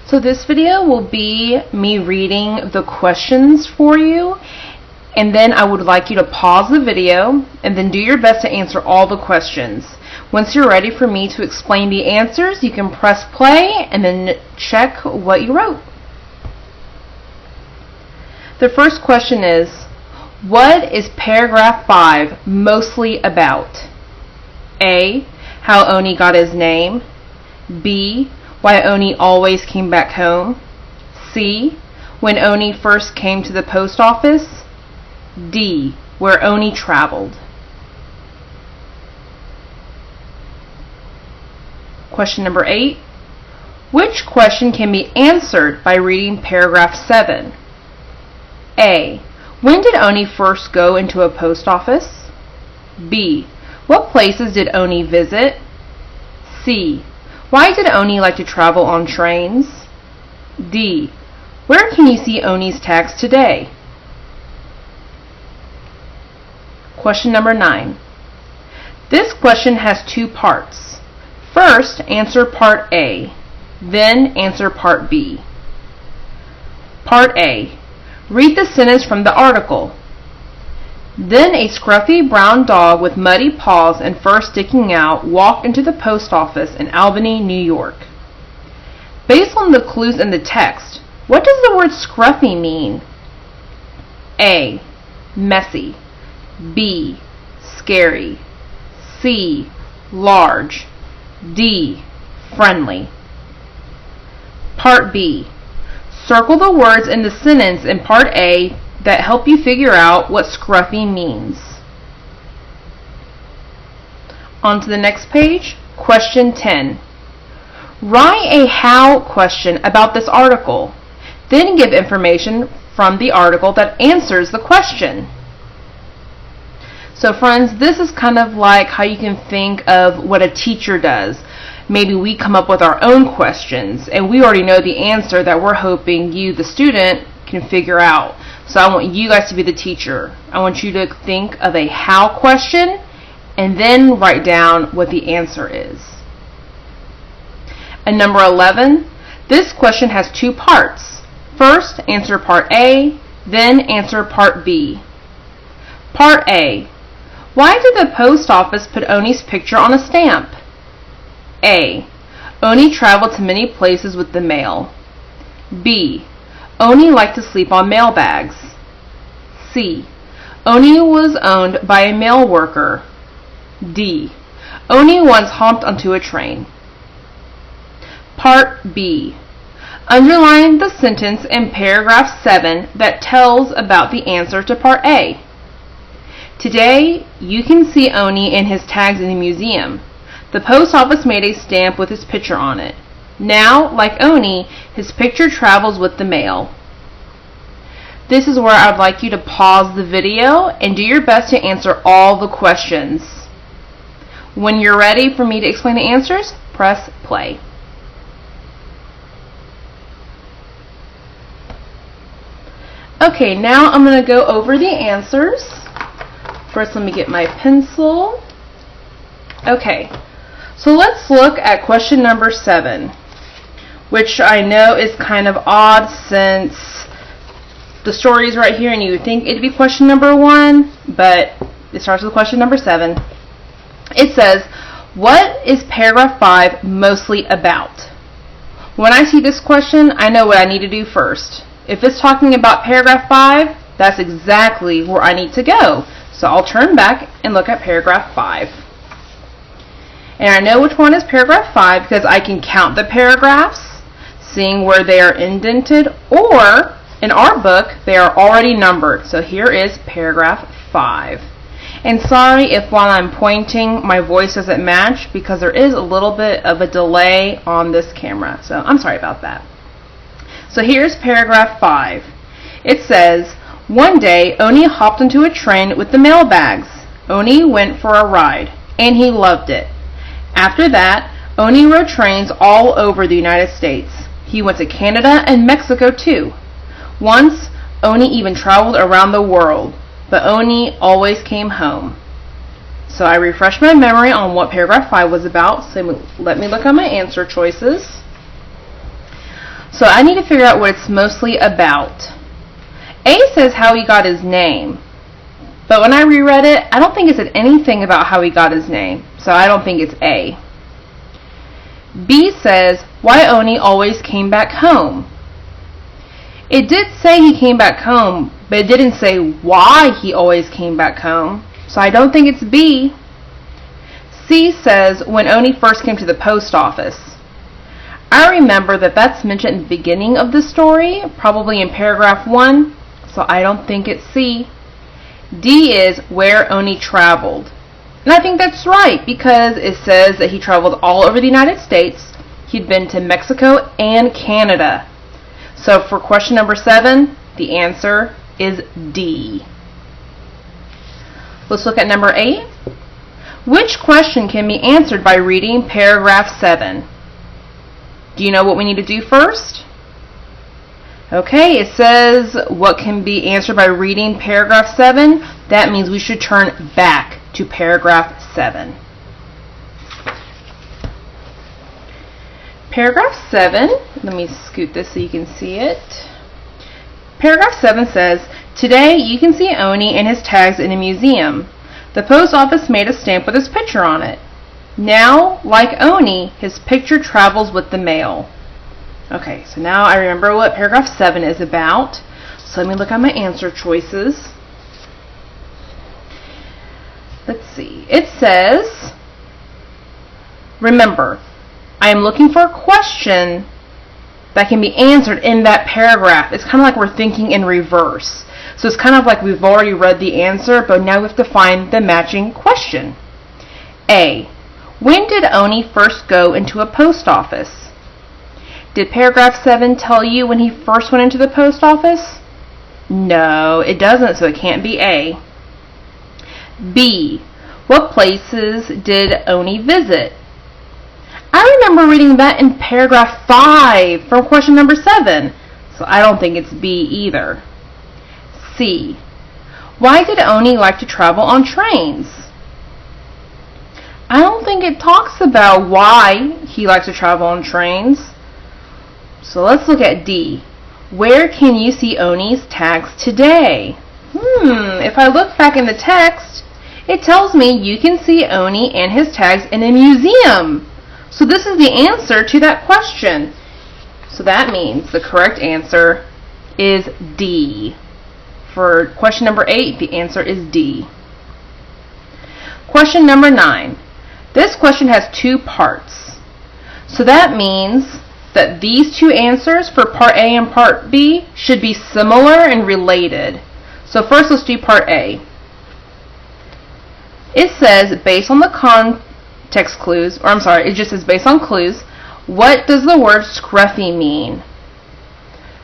So this video will be me reading the questions for you, and then I would like you to pause the video and then do your best to answer all the questions. Once you're ready for me to explain the answers, you can press play and then check what you wrote. The first question is, what is paragraph 5 mostly about? A, how Owney got his name. B, why Owney always came back home. C, when Owney first came to the post office. D, where Owney traveled. Question number 8. Which question can be answered by reading paragraph 7? A, when did Owney first go into a post office? B, what places did Owney visit? C, why did Owney like to travel on trains? D, where can you see Owney's tags today? Question number 9. This question has 2 parts. First, answer part A, then answer part B. Part A. Read the sentence from the article. Then a scruffy brown dog with muddy paws and fur sticking out walked into the post office in Albany, New York. Based on the clues in the text, what does the word scruffy mean? A, messy. B, scary. C, large. D, friendly. Part B. Circle the words in the sentence in part A that help you figure out what scruffy means. On to the next page, question 10. Write a how question about this article, then give information from the article that answers the question. So friends, this is kind of like how you can think of what a teacher does. Maybe we come up with our own questions and we already know the answer that we're hoping you, the student, can figure out. So I want you guys to be the teacher. I want you to think of a how question and then write down what the answer is. And number 11, this question has 2 parts. First, answer part A, then answer part B. Part A. Why did the post office put Owney's picture on a stamp? A, Owney traveled to many places with the mail. B, Owney liked to sleep on mail bags. C, Owney was owned by a mail worker. D, Owney once hopped onto a train. Part B. Underline the sentence in paragraph 7 that tells about the answer to part A. Today, you can see Owney and his tags in the museum. The post office made a stamp with his picture on it. Now, like Owney, his picture travels with the mail. This is where I'd like you to pause the video and do your best to answer all the questions. When you're ready for me to explain the answers, press play. Okay, now I'm going to go over the answers. First, let me get my pencil. Okay, so let's look at question number 7, which I know is kind of odd since the story is right here and you would think it'd be question number 1, but it starts with question number 7. It says, what is paragraph 5 mostly about? When I see this question, I know what I need to do first. If it's talking about paragraph 5, that's exactly where I need to go. So I'll turn back and look at paragraph 5. And I know which one is paragraph 5 because I can count the paragraphs, seeing where they are indented, or in our book, they are already numbered. So here is paragraph 5. And sorry if while I'm pointing, my voice doesn't match because there is a little bit of a delay on this camera. So I'm sorry about that. So here's paragraph 5. It says, one day, Owney hopped into a train with the mail bags. Owney went for a ride, and he loved it. After that, Owney rode trains all over the United States. He went to Canada and Mexico too. Once, Owney even traveled around the world, but Owney always came home. So I refreshed my memory on what paragraph 5 was about, so let me look at my answer choices. So I need to figure out what it's mostly about. A says how he got his name. But when I reread it, I don't think it said anything about how he got his name. So I don't think it's A. B says why Owney always came back home. It did say he came back home, but it didn't say why he always came back home. So I don't think it's B. C says when Owney first came to the post office. I remember that that's mentioned in the beginning of the story, probably in paragraph 1, so I don't think it's C. D is where Owney traveled. And I think that's right, because it says that he traveled all over the United States. He'd been to Mexico and Canada. So for question number 7, the answer is D. Let's look at number 8. Which question can be answered by reading paragraph 7? Do you know what we need to do first? Okay, it says what can be answered by reading paragraph 7. That means we should turn back to paragraph 7. Paragraph 7, let me scoot this so you can see it. Paragraph 7 says, today you can see Owney and his tags in a museum. The post office made a stamp with his picture on it. Now, like Owney, his picture travels with the mail. Okay, so now I remember what paragraph 7 is about. So let me look at my answer choices. Let's see. It says, remember, I am looking for a question that can be answered in that paragraph. It's kind of like we're thinking in reverse. So it's kind of like we've already read the answer, but now we have to find the matching question. A. When did Owney first go into a post office? Did paragraph 7 tell you when he first went into the post office? No, it doesn't, so it can't be A. B. What places did Owney visit? I remember reading that in paragraph 5 from question number 7, so I don't think it's B either. C. Why did Owney like to travel on trains? I don't think it talks about why he likes to travel on trains. So let's look at D. Where can you see Owney's tags today? If I look back in the text, it tells me you can see Owney and his tags in a museum. So this is the answer to that question. So that means the correct answer is D. For question number 8, the answer is D. Question number 9. This question has 2 parts. So that means that these 2 answers for part A and part B should be similar and related. So first let's do part A. It says based on the context clues, or I'm sorry, it just says based on clues, what does the word scruffy mean?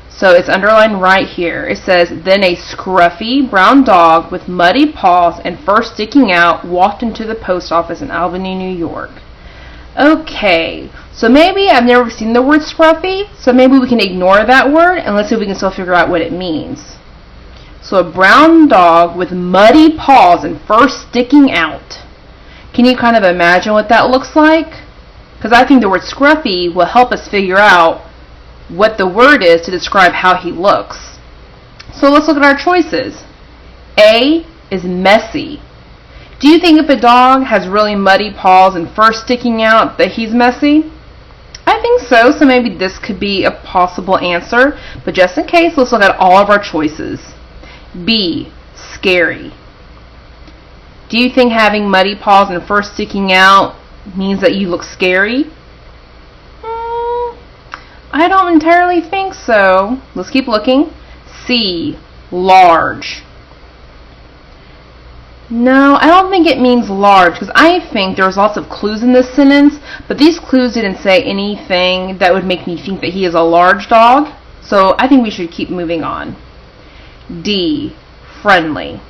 So it's underlined right here. It says, then a scruffy brown dog with muddy paws and fur sticking out walked into the post office in Albany, New York. Okay, so maybe I've never seen the word scruffy, so maybe we can ignore that word and let's see if we can still figure out what it means. So a brown dog with muddy paws and fur sticking out. Can you kind of imagine what that looks like? Because I think the word scruffy will help us figure out what the word is to describe how he looks. So let's look at our choices. A is messy. Do you think if a dog has really muddy paws and fur sticking out that he's messy? I think so, so maybe this could be a possible answer, but just in case, let's look at all of our choices. B, scary. Do you think having muddy paws and fur sticking out means that you look scary? I don't entirely think so. Let's keep looking. C, large. No, I don't think it means large, because I think there's lots of clues in this sentence, but these clues didn't say anything that would make me think that he is a large dog, so I think we should keep moving on. D, friendly.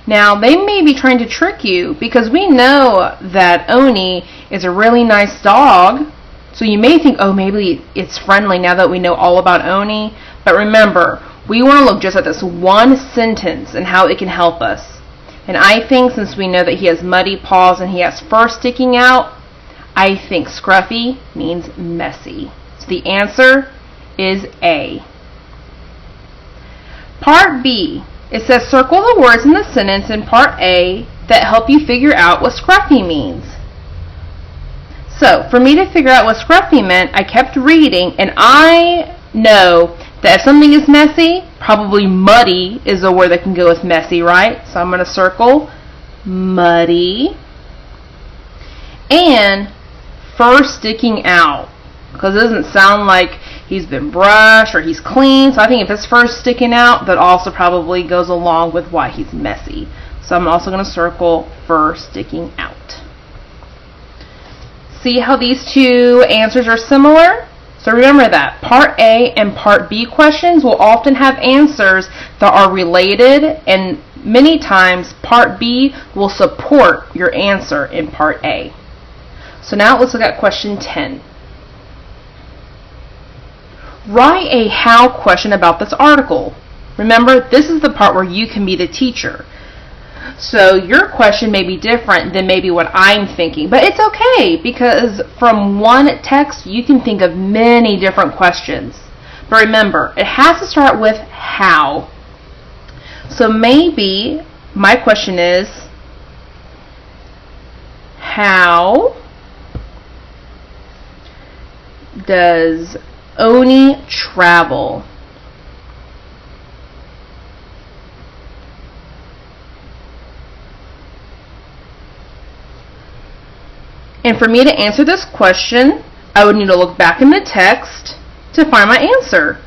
Now, they may be trying to trick you, because we know that Owney is a really nice dog, so you may think, oh, maybe it's friendly now that we know all about Owney. But remember, we want to look just at this one sentence and how it can help us. And I think since we know that he has muddy paws and he has fur sticking out, I think scruffy means messy. So the answer is A. Part B. It says circle the words in the sentence in Part A that help you figure out what scruffy means. So, for me to figure out what scruffy meant, I kept reading, and I know that if something is messy, probably muddy is a word that can go with messy, right? So I'm going to circle muddy. And fur sticking out, because it doesn't sound like he's been brushed or he's clean. So I think if his fur is sticking out, that also probably goes along with why he's messy. So I'm also going to circle fur sticking out. See how these two answers are similar? So remember that Part A and Part B questions will often have answers that are related, and many times Part B will support your answer in Part A. So now let's look at question 10. Write a how question about this article. Remember, this is the part where you can be the teacher. So your question may be different than maybe what I'm thinking, but it's okay, because from one text you can think of many different questions. But remember, it has to start with how. So maybe my question is, how does Owney travel? And for me to answer this question, I would need to look back in the text to find my answer.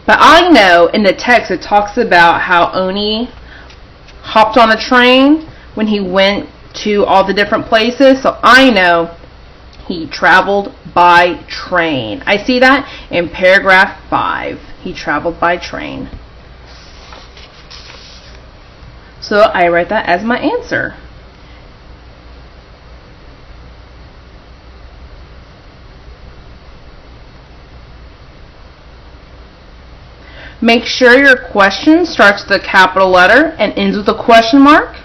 But I know in the text it talks about how Owney hopped on a train when he went to all the different places. So I know he traveled by train. I see that in paragraph 5. He traveled by train. So I write that as my answer. Make sure your question starts with a capital letter and ends with a question mark,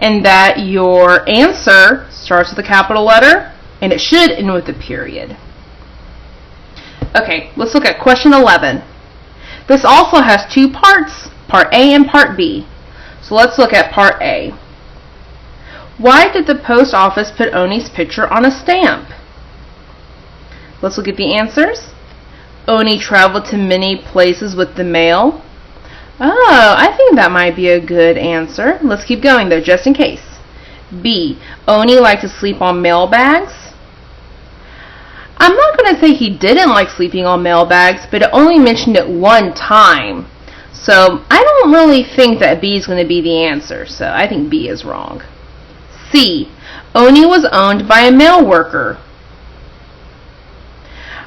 and that your answer starts with a capital letter and it should end with a period. Okay, let's look at question 11. This also has two parts, Part A and Part B. So let's look at Part A. Why did the post office put Owney's picture on a stamp? Let's look at the answers. Owney traveled to many places with the mail. Oh, I think that might be a good answer. Let's keep going though, just in case. B. Owney liked to sleep on mail bags. I'm not going to say he didn't like sleeping on mail bags, but it only mentioned it one time. So I don't really think that B is going to be the answer, so I think B is wrong. C. Owney was owned by a mail worker.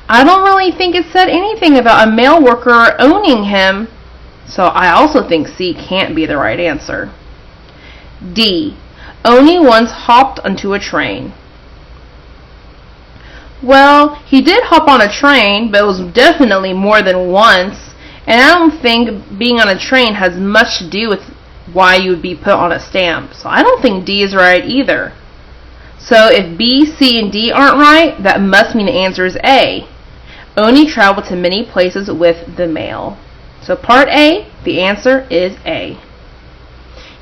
I don't really think it said anything about a mail worker owning him, so I also think C can't be the right answer. D. Owney once hopped onto a train. Well, he did hop on a train, but it was definitely more than once, and I don't think being on a train has much to do with why you would be put on a stamp, so I don't think D is right either. So if B, C, and D aren't right, that must mean the answer is A. Owney traveled to many places with the mail. So Part A, the answer is A.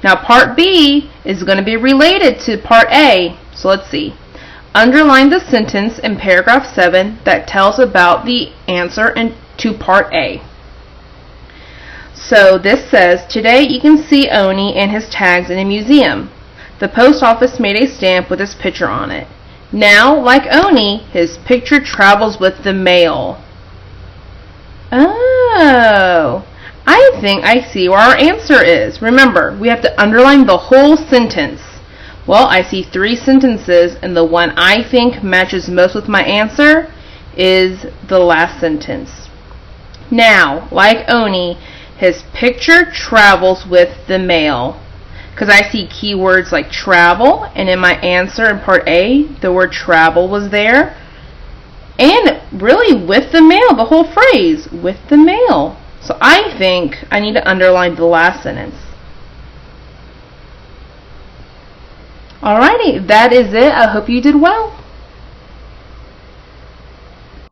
Now Part B is going to be related to Part A. So let's see. Underline the sentence in paragraph 7 that tells about the answer to Part A. So this says, today you can see Owney and his tags in a museum. The post office made a stamp with his picture on it. Now, like Owney, his picture travels with the mail. Oh, I think I see where our answer is. Remember, we have to underline the whole sentence. Well, I see 3 sentences, and the one I think matches most with my answer is the last sentence. Now, like Owney, his picture travels with the mail. Because I see keywords like travel, and in my answer in Part A, the word travel was there. And really with the mail, the whole phrase, with the mail. So I think I need to underline the last sentence. Alrighty, that is it. I hope you did well.